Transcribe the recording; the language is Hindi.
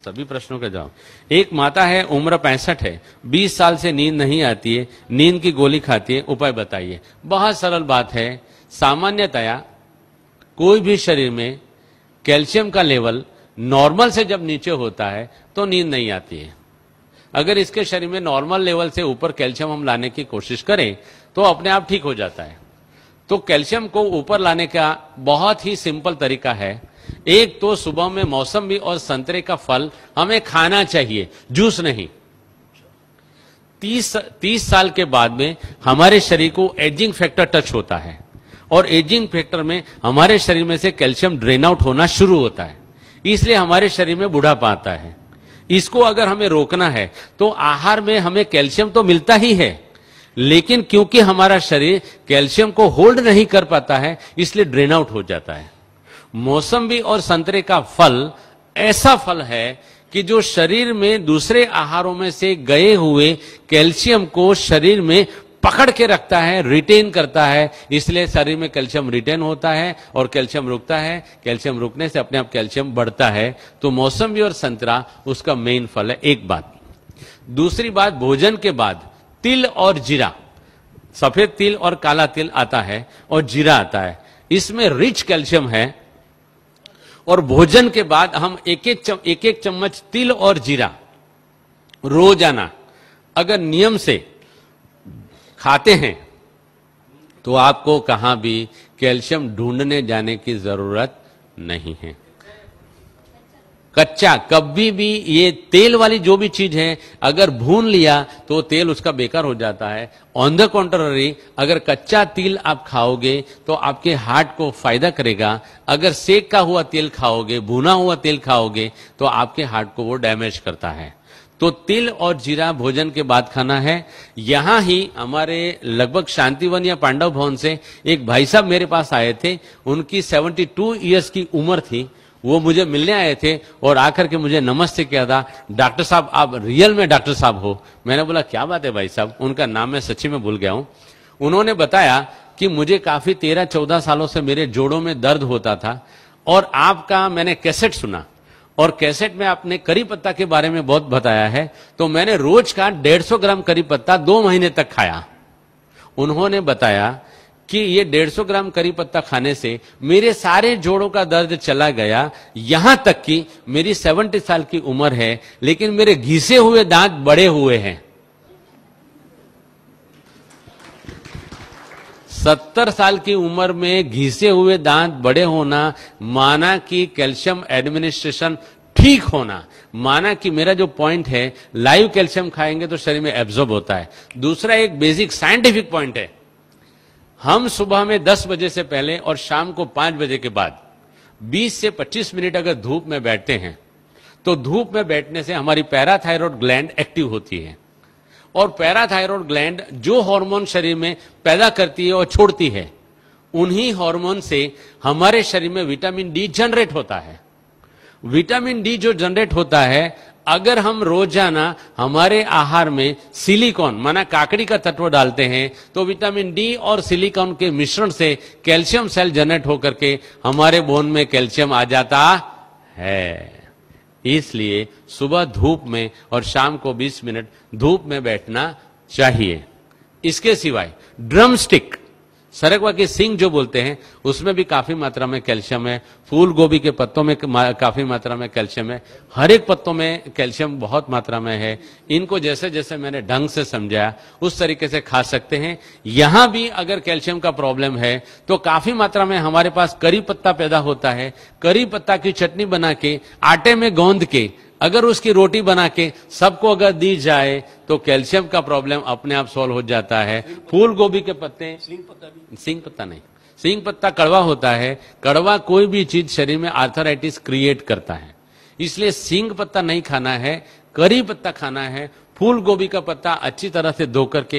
सभी प्रश्नों का जवाब। एक माता है, उम्र 65 है, 20 साल से नींद नहीं आती है, नींद की गोली खाती है, उपाय बताइए। बहुत सरल बात है, सामान्यतया कोई भी शरीर में कैल्शियम का लेवल नॉर्मल से जब नीचे होता है तो नींद नहीं आती है। अगर इसके शरीर में नॉर्मल लेवल से ऊपर कैल्शियम हम लाने की कोशिश करें तो अपने आप ठीक हो जाता है। तो कैल्शियम को ऊपर लाने का बहुत ही सिंपल तरीका है। एक तो सुबह में मौसमी और संतरे का फल हमें खाना चाहिए, जूस नहीं। 30 साल के बाद में हमारे शरीर को एजिंग फैक्टर टच होता है और एजिंग फैक्टर में हमारे शरीर में से कैल्शियम ड्रेन आउट होना शुरू होता है, इसलिए हमारे शरीर में बुढ़ापा आता है। इसको अगर हमें रोकना है तो आहार में हमें कैल्शियम तो मिलता ही है, लेकिन क्योंकि हमारा शरीर कैल्शियम को होल्ड नहीं कर पाता है इसलिए ड्रेन आउट हो जाता है। मौसम्बी और संतरे का फल ऐसा फल है कि जो शरीर में दूसरे आहारों में से गए हुए कैल्शियम को शरीर में पकड़ के रखता है, रिटेन करता है, इसलिए शरीर में कैल्शियम रिटेन होता है और कैल्शियम रुकता है। कैल्शियम रुकने से अपने आप कैल्शियम बढ़ता है। तो मौसम्बी और संतरा उसका मेन फल है। एक बात। दूसरी बात, भोजन के बाद तिल और जीरा, सफेद तिल और काला तिल आता है और जीरा आता है, इसमें रिच कैल्शियम है। और भोजन के बाद हम एक एक चम्मच तिल और जीरा रोजाना अगर नियम से खाते हैं तो आपको कहां भी कैल्शियम ढूंढने जाने की जरूरत नहीं है। कच्चा कभी भी, ये तेल वाली जो भी चीज है अगर भून लिया तो तेल उसका बेकार हो जाता है। ऑन द कॉन्ट्ररी, अगर कच्चा तिल आप खाओगे तो आपके हार्ट को फायदा करेगा। अगर सेक का हुआ तेल खाओगे, भुना हुआ तेल खाओगे तो आपके हार्ट को वो डैमेज करता है। तो तिल और जीरा भोजन के बाद खाना है। यहां ही हमारे लगभग शांतिवन या पांडव भवन से एक भाई साहब मेरे पास आए थे, उनकी 72 ईयर्स की उम्र थी। वो मुझे मिलने आए थे और आकर के मुझे नमस्ते किया था, डॉक्टर साहब आप रियल में डॉक्टर साहब हो। मैंने बोला क्या बात है भाई साहब, उनका नाम मैं सच्ची में भूल गया हूं। उन्होंने बताया कि मुझे काफी 13-14 सालों से मेरे जोड़ों में दर्द होता था और आपका मैंने कैसेट सुना और कैसेट में आपने करी पत्ता के बारे में बहुत बताया है, तो मैंने रोज का 150 ग्राम करी पत्ता 2 महीने तक खाया। उन्होंने बताया कि ये 150 ग्राम करी पत्ता खाने से मेरे सारे जोड़ों का दर्द चला गया, यहां तक कि मेरी 70 साल की उम्र है लेकिन मेरे घिसे हुए दांत बड़े हुए हैं। 70 साल की उम्र में घिसे हुए दांत बड़े होना माना कि कैल्शियम एडमिनिस्ट्रेशन ठीक होना, माना कि मेरा जो पॉइंट है लाइव कैल्शियम खाएंगे तो शरीर में एब्जॉर्ब होता है। दूसरा एक बेसिक साइंटिफिक पॉइंट है, हम सुबह में 10 बजे से पहले और शाम को 5 बजे के बाद 20 से 25 मिनट अगर धूप में बैठते हैं तो धूप में बैठने से हमारी पैराथायरॉयड ग्लैंड एक्टिव होती है और पैराथायरॉयड ग्लैंड जो हार्मोन शरीर में पैदा करती है और छोड़ती है, उन्हीं हार्मोन से हमारे शरीर में विटामिन डी जनरेट होता है। विटामिन डी जो जनरेट होता है, अगर हम रोजाना हमारे आहार में सिलिकॉन माना काकड़ी का तत्व डालते हैं तो विटामिन डी और सिलिकॉन के मिश्रण से कैल्शियम सेल जनरेट होकर के हमारे बोन में कैल्शियम आ जाता है। इसलिए सुबह धूप में और शाम को 20 मिनट धूप में बैठना चाहिए। इसके सिवाय ड्रम स्टिक, सरगवा की सिंग जो बोलते हैं, उसमें भी काफी मात्रा में कैल्शियम है। फूल गोभी के पत्तों में काफी मात्रा में कैल्शियम है। हर एक पत्तों में कैल्शियम बहुत मात्रा में है। इनको जैसे जैसे मैंने ढंग से समझाया उस तरीके से खा सकते हैं। यहां भी अगर कैल्शियम का प्रॉब्लम है तो काफी मात्रा में हमारे पास करी पत्ता पैदा होता है। करी पत्ता की चटनी बना के आटे में गौंद के अगर उसकी रोटी बना के सबको अगर दी जाए तो कैल्शियम का प्रॉब्लम अपने आप सॉल्व हो जाता है। फूल गोभी के पत्ते, सिंग पत्ता नहीं, सिंग पत्ता कड़वा होता है। कड़वा कोई भी चीज शरीर में आर्थराइटिस क्रिएट करता है, इसलिए सिंग पत्ता नहीं खाना है, करी पत्ता खाना है। फूल गोभी का पत्ता अच्छी तरह से धो करके